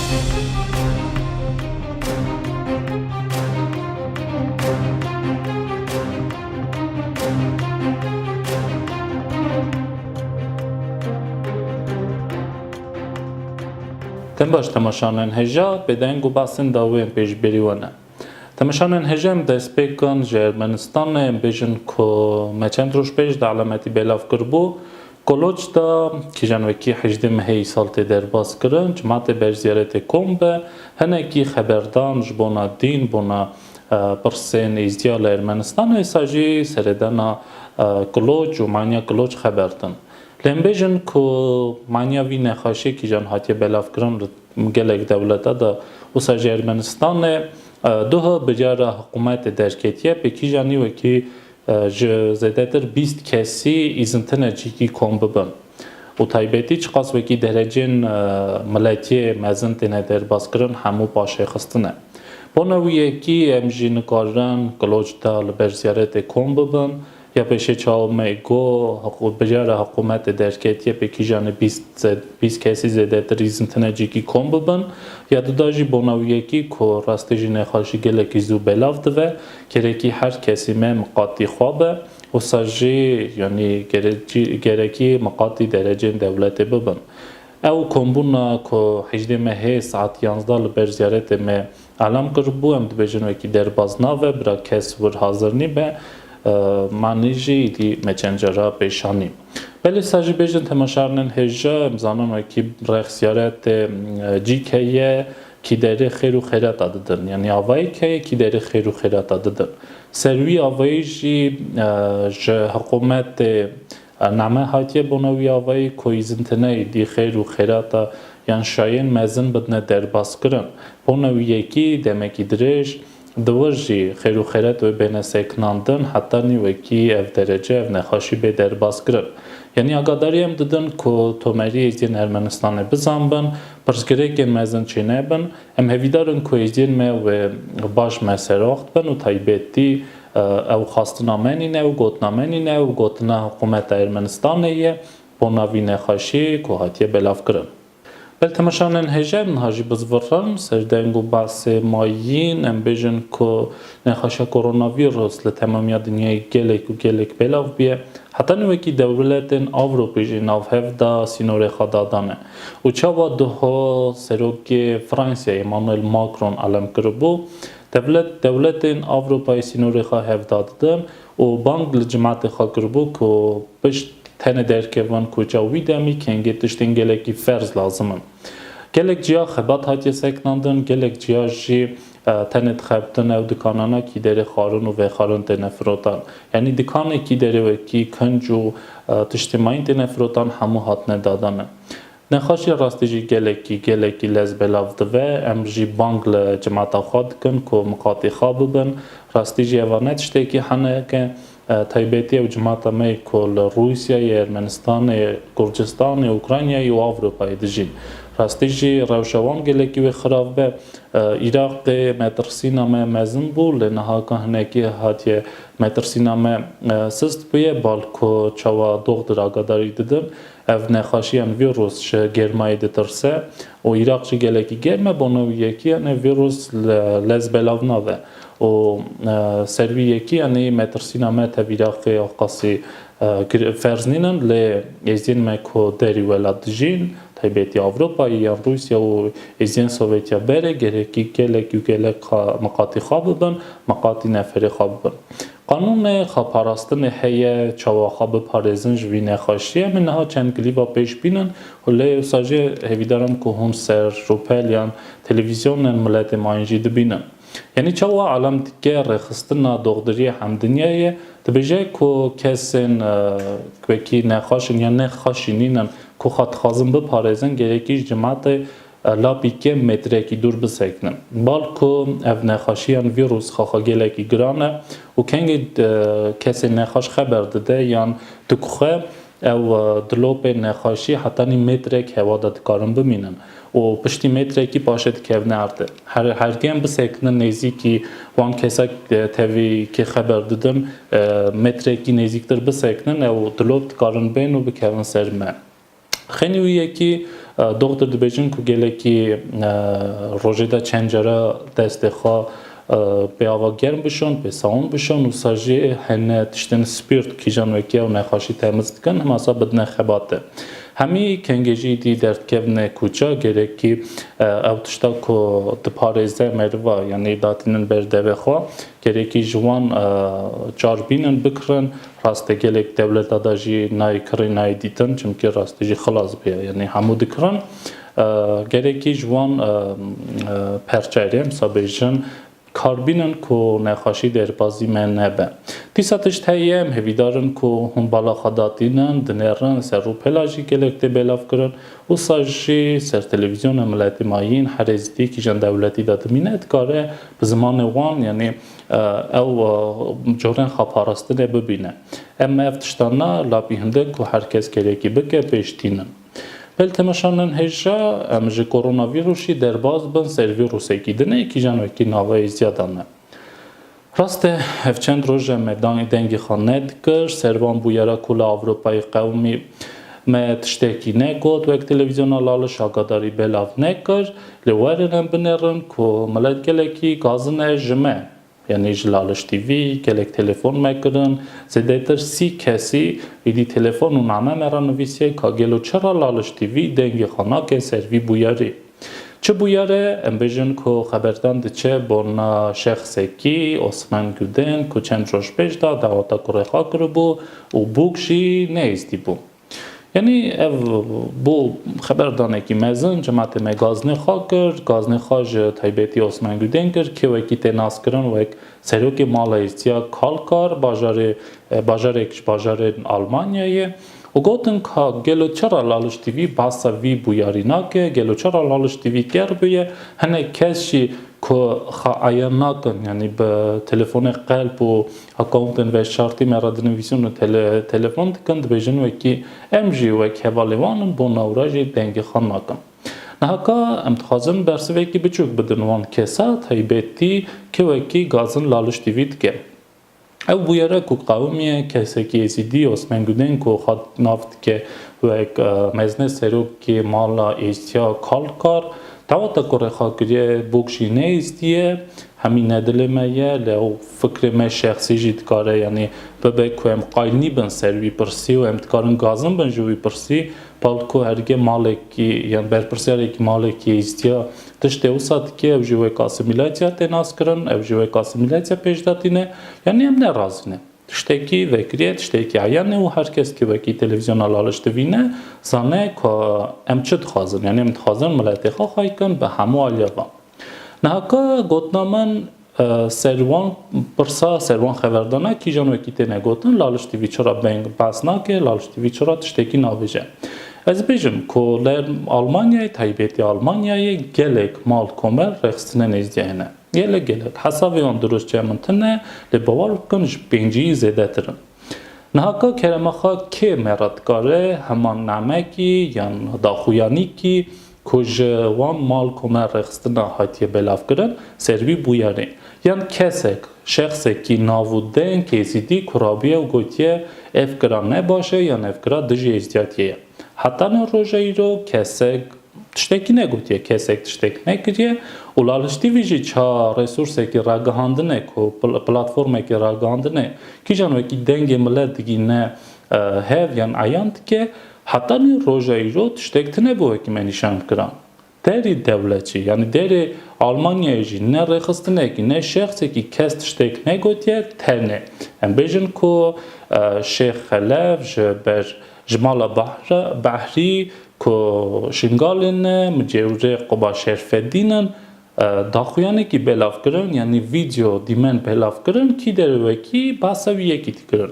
Tembaş temaşanên heja bedeng û basên dawê yên pêşberî wan e. Temaşanên heja em destpêkan ji Ermenistanê em bêjin ku me çend roj pêş de elemetî bêlav kiribû Koloç da kîjan wekî 18 mehê sal tê derbas kirin cemaatê berziyaretê kom be hinekî xeberdan ji bona dîn bona pirsên êziya li Ermenistanê êsa jî seredana Koloç û manya Koloç xeber din. Lem bêjin ku manya vî nexweşiyê kîjan hatiye belav kirin li gelek dewleta da wisa ji Ermenistanê duha bicara hikûmetê derketiye pê kîjanî wekî ji zêdetir 20 kesî îzintinecîkî kom bibin. û taybetî çiqas wekî derecên miletiyê mezin têne derbas kirin hemû paşêxistin e. Bona wî yekî em jî nikarin Koloç da li ber ziyaretê kom bibin ya pêşê çawa me got bicara hikûmetê derketiye pê kîjanî 20 kesî zêdetir îzintinecîkî kom bibin ya duda jî bona wî yekî ku rastî jî nexweşî gelekî zû belav dibe gerekî her kesî me miqatî xwe be wisa jî yanî gerekî miqatî derecên dewletê bibin. Ew kombûna ku 18 mehê saet 11 li ber ziyaretê me elam kiribû em dibêjin wekî derbas nabe bira kes wir hazir nîbe manî jî îdî me çend cara pêşanî. Belê sa jî bêjin temaşanên hêja em zanin wekî rexziyaretê cîk heye kî derê xêr û xêrata didin yanî avayek heye kî derê xêr û xêrata didin. Serwî avayî jî ji hikûmetê name hatiye bona wî avayî ku îzintine îdî xêr û xêrata yan şayên mezin bidine derbas kirin. Bona wî yekî demekî dirêj Divir jî xêr û xêret wê bêne seknandin heta nî wekî ev derece ev nexweşî bê derbas kirin. Yanî agadarî em didin ku tomerî êziyên Ermenistanê bizanbin, pirsgirêkên mezin çê nebin, em hevîdarin ku êziyên me wê baş me seraxt bin û taybetî ew xastina me nîne ew gotina me nîne ew gotina hikûmeta Ermenistanê ye bona vî nexweşî ku hatiye belav kirin. Bel temaşanên hêja em niha jî bizvirin ser deng û basê mayîn em bêjin ku nexweşiya koronavîrus li temamiya dinyayê gelek û gelek belav bûye heta nûwekî dewletên Avropî jî navhev da sînorê xwe dadan e. û çawa duha serokê Fransayê Emmanuel Macron elem kiribû dewletên Avropayê sînorê xwe hevda didin û bang li cemaatê xwe kiribû ku pişt tenê derkevin ku wî demî kengê tiştên gelekî ferz lazim in. Gelek ciya xebat hatiye seknandin, gelek ciya jî tenê dixebtin ew dikanana kî derê xwarin û vêxwarin têne firotan. Yanî dikanekî derê wekî kinc û tiştê mayîn têne firotan hemû hatine dadan e. Nexweşiya rastî jî gelekî lez belav dibe em jî bang li cemaata xwe dikin ku miqatî xwe bibin rastî jî eva ne tiştekî heneke taybetî ew cemaata me ku li Rûsyayê, Ermenistanê, Gurcistanê, Ukraynayê û Avropayê dijîn. Rastî jî rewşewan gelekî wê xirav be Iraqê metirsîna me mezin bû lê niha hinekî hatiye metirsîna me sist bûye bal ku çawa doxdir agadarî didin ev nexweşiyan vîrus ji germayê ditirse û Iraq jî gelekî germ e bona wî yekî yanî vîrus lez belav nabe û servî yekî yanî metirsîna me tev Iraqê qasî ferz nînin lê êziyên me ku derî welat dijîn taybetî Avrupayê yan Rûsya û êziyên Sovyetiya berê gerekî gelek û gelek miqatî xwe bibin miqatî neferê xwe bibin. Qanûnê xweparastinê heye çawa xwe biparêzin ji vî nexweşiyê em niha çend klîba pêş bînin û lê wisa jî hevîdarim ku hûn ser rupel yan televîzyonên miletê mayîn jî dibînin. Yanî çawa elem dike rêxistina doxdiriyê hemdinyayê dibêje ku kesên wekî nexweşin yan nexweşînînin ku xwe dixwazin biparêzin gerekî ji cemaatê lapîkê metrekî dûr bisekinin. Bal ku ev nexweşiyan vîrus xwe gelekî giran e û kengê kesê nexweş xeber dide yan dixwe ew dilopên nexweşî heta nî metrek heva da dikarin bimînin û piştî metrekî paşê dikevne erdê. Hergêm bisekinin nêzîkî wan kesek tevî xeber didin metrekî nêzîktir bisekinin ew dilop dikarin bên û bikevin ser me. Xenî wî yekî دکتر دبیجن که گلکی روزیدا چنجره دست خوا به آوا گرم بشون به ساون بشون و ساجی هنه تشتن سپیرت کیجان وکی و نخاشی تمیز کن هم اصلا بدن خباته همی کنگیجی دی درد کبن کوچا گرکی او تشتا که دپارزه مروا یعنی داتینن برده بخوا گرکی جوان جاربینن بکرن راسته گلک دولت داجی نای کری نای دیتن چونکه راسته جی خلاص بیا یعنی همو دکرن گرکی جوان پرچاریم سابیجن کاربینن کو نخاشی در بازی من نبه دیساتش تایم هویدارن کو هم بالا خداتینن دنرن سر رupela جی گلک بلاف کرن و ساجی سر تلویزیون ملتی ماین حرزدی که جن دولتی دادمینه کاره به زمان وان یعنی او جورن خاپارستنه ببینه اما افتشتانا لابی هنده که هر کس گلکی بگه پیشتینن بل تماشانن هجا امج کرونا ویروسی در باز بن سر ویروسی کی دنه کی جان وکی ناوی زیادانه راسته هفچند روز مدان دنگی خانه کر سروان بویرا کل اروپای قومی ما تشتکی نگود و یک تلویزیون لالش آگاداری بلاف نکر لورن بنرن کو ملت گلکی گازن جمع یعنی لالش تیوی گلک تلفن میکردن زیادتر 30 کسی ایدی تلفن و نامه مرا نویسیه که گلو چرا لالش تیوی دنگی خانه که سروی بویاری چه بویاره ام بیجن که خبردان چه بون شخصی کی عثمان گودن که چند روز پیش دعوت کره خاک رو بو و بوکشی نیستی بو یعنی بو خبردانه کی مزن جماعت می گازنه خاک کرد گازنه خاج تایبتی عثمان گودن کرد که وکی تناس کردن و یک سروک مالایزیا کالکار باجار آلمانیایه و گفتن که گلو چرا لالش تیوی باسا وی بویارینا که گلو چرا لالش تیوی گر بیه هنه کسی که خواهی نکن یعنی به تلفن قلب و اکاونتن و شرطی مراد نویسون و تلفن دکند بیجن وکی امجی وکی حوالیوانن بو نوراجی دنگی خان نکن نهاکا امتخازن برسه وکی بچوک بدنوان کسا تایبتی که وکی گازن لالش تیوی دکه او بویره که قومیه کسی که ایزیدی عثمان گودن که خود نافت که وک مزنه سروک که مالا ایستیا کالکار دعوت کره خاکریه بوکشی نیستیه همین ندلمه لو فکر ما شخصی جید کاره یعنی ببه که ام قایلنی بن سروی پرسی و امتکارن گازن بن جوی پرسی پالکو هرگه مالکی یعنی برپرسی هرگه مالکی ایستیا تشته او ساعت که او جوی کاسمیلاتیا تناس کرن او جوی کاسمیلاتیا پیش داتینه یعنی ام نرازینه تشتکی وکریه تشتکی عیانه و هر کس که وکی تلویزیون لالش دوینه زانه که ام چه تخوازن یعنی ام تخوازن ملتی خواهی کن به همو آلیوان نهاکا گوتنامن سروان پرسا سروان خبردانه کی جان وکی تنه گوتن لالش تیوی چرا بینگ پس ناکه لالش تیوی چرا تشتکی ناویجه از بیجم که لر آلمانیای تایبیتی آلمانیای گلک مال کومر رخصتنه نیزدیه گلک حسابی آن درست جمعتنه لباور بکنش بینجی زیده ترن نهاکا کرمخا که مردگاره همان نمکی یا داخویانی کی کج وان مال کومر رخصتنه هایتیه بلاف کرن سروی بویاره یعنی کسک شخصی که ناودن کسیدی کرابیه و گوتیه افکرا نباشه یا افکرا دجی ازدیاتیه حتی روژه ای رو کسک تشتکی نگوتیه کسک تشتک نکریه و لالشتی ویجی چا رسورسی که راگهاندنه که پلاتفورمی که راگهاندنه که جانوی که دنگ ملت دیگی نه هف یعنی عیاند که حتی روژه ای رو تشتکت نبوه که منیشم کرم دری دولتی یعنی دری آلمانیایی جی نه رخصتنه که نه شخصی که کس تشتک نگوتیه تنه ام بیجن که شیخ خلف بر جمال بحری که شنگالین مجوره قبا شرفدینن داخویانی که بلاف کرن یعنی ویدیو دیمن بلاف کرن کی در وکی باسوی یکی کرن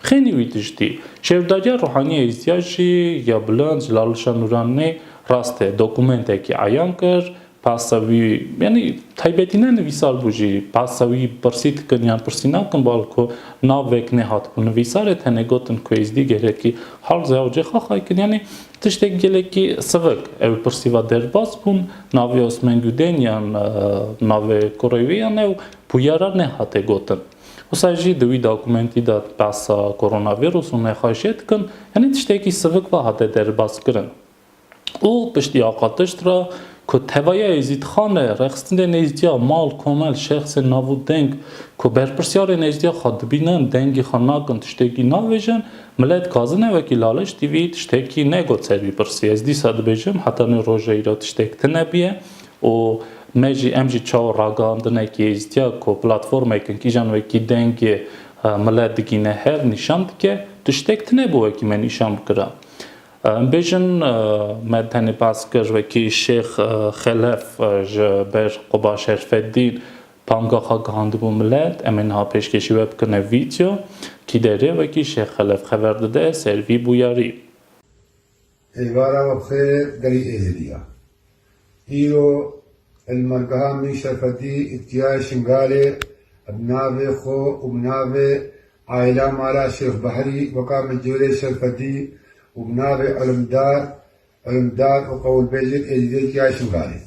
خیلی ویدیشتی شهرداری روحانی ازیاشی یا بلند لالشان نورانی راسته دوکومنته که عیان کرد پاسوی یعنی تایبتی نه نویسار بوجی پاسوی پرسید کن یا پرسی نکن بالکو ناوک نهات بو نویسار تنه گوتن که ازدی گره که حال زیاوجه خواهی کن یعنی تشتک گله که سوک او پرسی و در باز بون ناوی عثمان گودن یا ناوی کرویوی یا نو پویارا نهاته گوتن و ساجی دوی داکومنتی داد پاسا کرونا ویروس و نخواهشید کن یعنی تشتکی سوک و هاته در باز کرن و پشتی آقاتشترا که تهویه ازید خانه رخستنده نزدیا مال کامل شخص ناو دنگ که برپرسیار نزدیا خود بینن دنگی خاناکن تشتگی ناویجن ملت کازنه وکی لالش تیوی تشتگی نگو سروی پرسی از دی ساد بیجم حتی نی روژه ایرا تشتگ تنبیه و امجی چاو راگاندنه که ازدیا که پلاتفورمه که جان وکی دنگی ملت دگینه هر نشاند که تشتگ تنبو وکی من نشان بکرم بیشن مدنی پاسکر و کی شیخ خلف بر قبا شرفدین پانگا خواهند بو ملت امین ها پیشکشی وب کنه ویدیو کی داره و کی شیخ خلف خبر داده سروی بویاری ایوارا و بخیر دری ایزدیا ایرو المرگها من شرفدی اتیای شنگاله ابناوی خو ابناوی عائلہ مالا شیخ بحری وقا مجور شرفدی وبناب علمدار وقول بيجد ازديا كيا شنغالي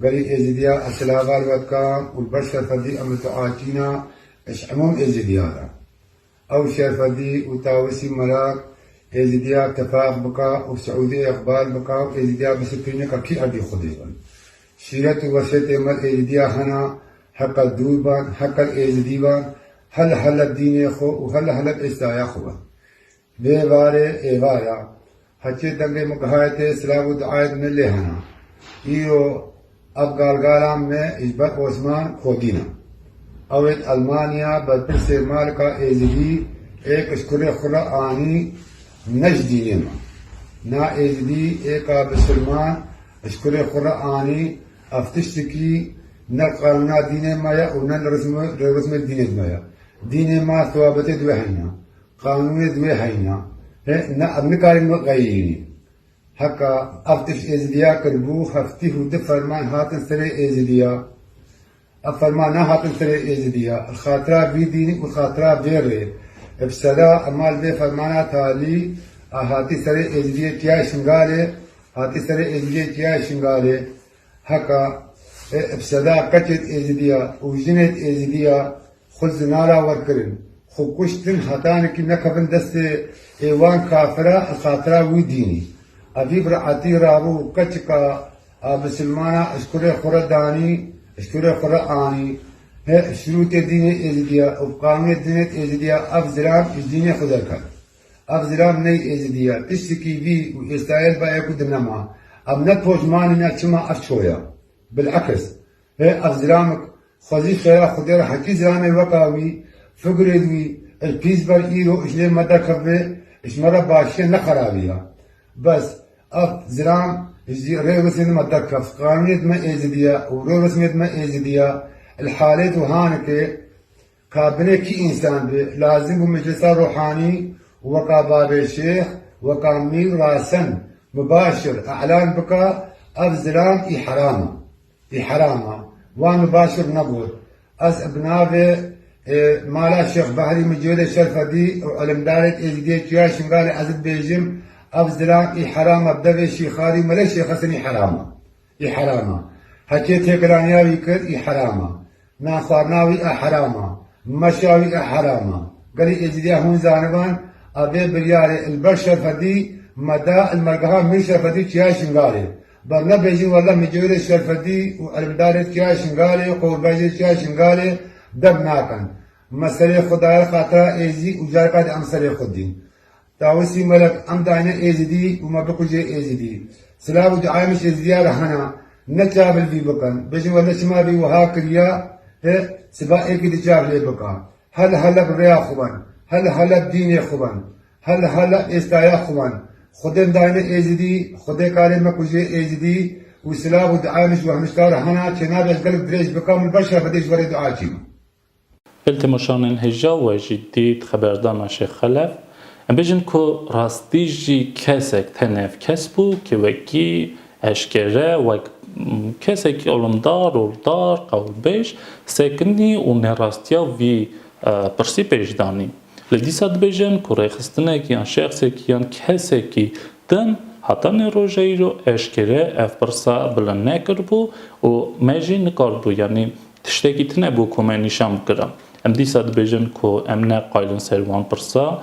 قالي ازديا السلاغال وكام والبشر فدي امرتو عاتينا اش عموم ازديا او شرفدي وتاوسي ملاك ازديا اتفاق بكا وسعودية اقبال بكا ازديا بسكرينك كي ادي خديبا شيرت وسيط مل ازديا هنا حق الدروبان حق الازديبان هل الدين خو وهل الاستايا خوان بيباري ايوارا هچه دنگه مقهايته سلام و دعايت من لهنا ايو افغالگارام میں اجبر عثمان خودینا اوید المانیا بدر سے مالکا ایزدی ایک اشکر خلا آنی نش دینه ما نا ایزدی ایک بسلمان اشکر خلا آنی افتشتکی نا قانونا دینه مایا و نا رسم دینه مایا دینه ما ثوابت دوه هینا قانون دوی هینا نه ابن کاری مغیری حقا افتش ازدیا کربو هفتی هود فرمان هاتن سر ازدیا فرمان نه هاتن سر ازدیا الخاطره بی دینی والخاطره بیره افسدا امال بی فرمانات علی هاتی سر ازدیا کیا شنگاله هاتی سر ازدیا کیا شنگاله حقا افسدا کچت ازدیا وجنت ازدیا خود زنارا ورکرن خو کشتن هتان کی نکبن دست ایوان کافرا خاطرا وی دینی ابی برعتی رابو کچکا بسلمانا اشکر خردانی اشکر قرآنی شروط دین ازدیا و قانون دین ازدیا افزرام دین خدا کر افزرام نئی ازدیا تشکی بی و استایل با ایکو دنما اب نت پوجمانی نا چما افچویا بالعکس افزرامک خوزی خیرا خدا را حکی زرام وقاوی فقر دوی الپیز بر ایرو اشلی مدى کبه اشمرا باشی نخرابیا بس اف زرام رسميت مدى کف قانونيت ما ازدیا و رسميت ما ازدیا الحالات وهانك كابنه كي انسان به لازم بمجلس روحاني وقا باب الشيخ وقا مير راسن مباشر اعلان بكا اف زرام اي حرامه وان مباشر نقول از ابنابه مالا شيخ بحري مجيولة شرفة دي وعلم دارت ازدي كيا شنغالي عزد بيجم افزلان اي حرامة بدبي شيخاري ملا شيخ حسن اي حرامة حكيت هكرانياوي كر اي حرامة ناخوارناوي اي حرامة مشاوي اي حرامة قالي ازدي هون زانبان ابي برياري البر شرفة دي مدى المرقها من شرفة دي كيا شنغالي برنا بيجم والله مجيولة شرفة دي وعلم دارت كيا شنغالي وقول باجي كيا شنغالي دب ناکن مسئله خدای خاطر ایزی اجار کد مسئله خودی تاوسی ملک ام داینا ایزدی و ما بکوجه ایزدی سلام و دعایمش ایزدیا رهنا نتابل بی بکن بجن ولا شما بی وها کریا سبا ایکی دی چابل بکن هل بریا خوبن هل دین خوبن هل استایا خوبن خودم داینا ایزدی خدای کاری مکوجه ایزدی و سلام و دعایمش و همشکار رهنا چنابش قلب دریج بکن البشر بدیش ورد دعا چیم التماشان هجا و جدید خبردان شیخ خلف بجن که راستی جی کسک تنف کس بو که وکی اشکره و کسک علمدار قول بیش سکنی و نراستیا وی پرسی پیشدانی لدیسات بجن که ریخستنه که شخصی که کسکی دن حتی نروژه رو اشکره اف پرسا بلن نکر بو و مجی نکار بو یعنی تشتکی تنه بو که من نشان بکرم ديسا دبيجن كو امنا قايلن سيروان برسا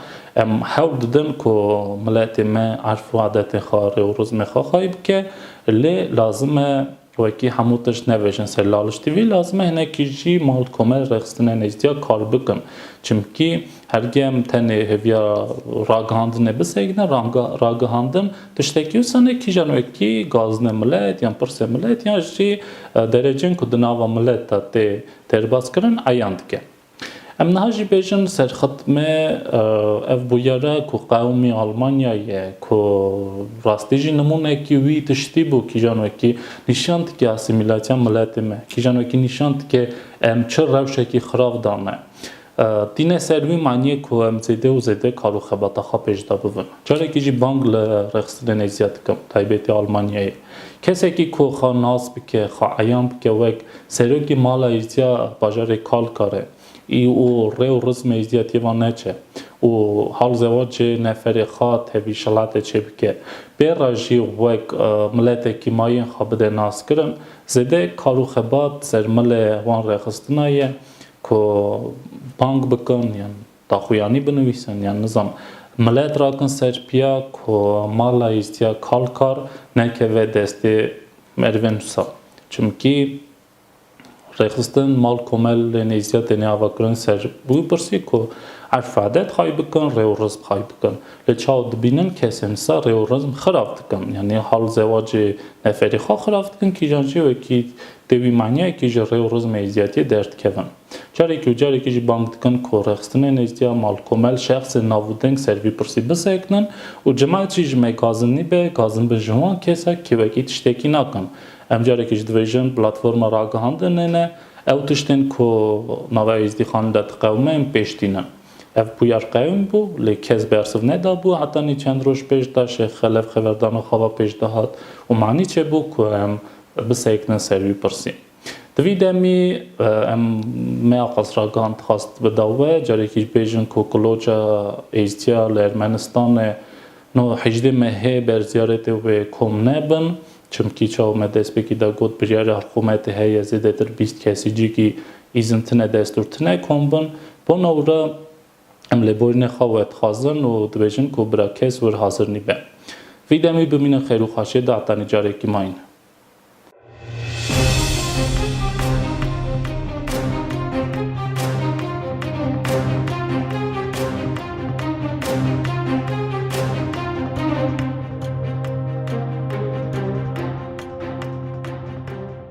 حاول ددن كو ملاتي ما عرفوا عادات خاري ورزم خايب كه اللي لازم وکی هموتش نوشن سر لالش تیوی لازمه هنه کیجی مال کمر رخصتنه نزدیا کار بکن چمکی هرگیم تنه هویا راگهاندنه بسیگنه راگهاندن تشتکیو سنه کیجان وکی گازنه ملت یا پرس ملت یا جی درجن کدناوا ملت تا ترباس کرن ایاند که ام نهاجی بیجن سر ختمه اف بویاره کو قومی آلمانیایه کو راستیجی نمونه کی وی تشتی بو کی جانو کی نشانت کی اسیمیلاسیون ملتمه کی جانو کی نشانت کی ام چر روشه کی خراب دانه دینه سروی معنی کو ام زده کارو خباتا خا پیجدا بون چرا کی جی بانگ رخصتن ازیات کم تایبتی آلمانیایه کسی کی کو خا ناس بکه خا ایام بکه وک سرو کی مالا ازیا باجار کال کاره ای او ریو رزم ازدیاتی و نچه و حال زواج نفر خواه تبی شلات چه بکه بیر راجی وک ملت کی ماین خواه بده ناس کرن زده کارو خبات سر مل وان رخستنایه که بانگ بکن یعنی داخویانی بنویسن یعنی نظام ملت راکن سر پیا که مالا ازدیا کال کار نکه و دسته مروین سا چونکی رخصتن مال کامل نیزیات نیاوا کرن سر بوی برسی که عرف عادت خواهی بکن ریو رزم خواهی بکن لچاو دبینن کسی مسا ریو رزم خراب دکن یعنی حال زواج نفری خواه خراب دکن کی جانجی و کی دوی معنی کی جا ریو رزم نیزیاتی درد کون جاری که جی بانگ دکن که رخصتن نیزیا مال کامل شخص ناودنگ سر بی برسی بسیکنن و جماعت چی جمعی گازنی به گازن به جوان کسا که وکی تشتکی نکن امجاره که جدویژن پلاتفورم راگهاندن نه او تشتن که نوای ازدی خاندت قومه پیشتینن او پویار قوم بو لیکز برسو ندا بو حتی نی چند روش پیش دا شیخ خلف خبردان خواه پیش دهات و معنی چه بو که ام بسیکنن سروی پرسی دوی دمی می آقاس راگهاند خواست بداوه جاره که بیجن که کلوچا ایزدیا لرمنستان نو حجده مهه بر زیارت و کم نبن چونکی چاو مدرس بکی دا گود بریار حکومت هایی زیده در 20 کسی جی که ایزن تنه دستور تنه کن بن با نورا ام لبورین خواهد خازن و دویجن که برا کس ور حاضر نی بن ویدمی بمین خیرو خاشه دعتانی جاره که ماین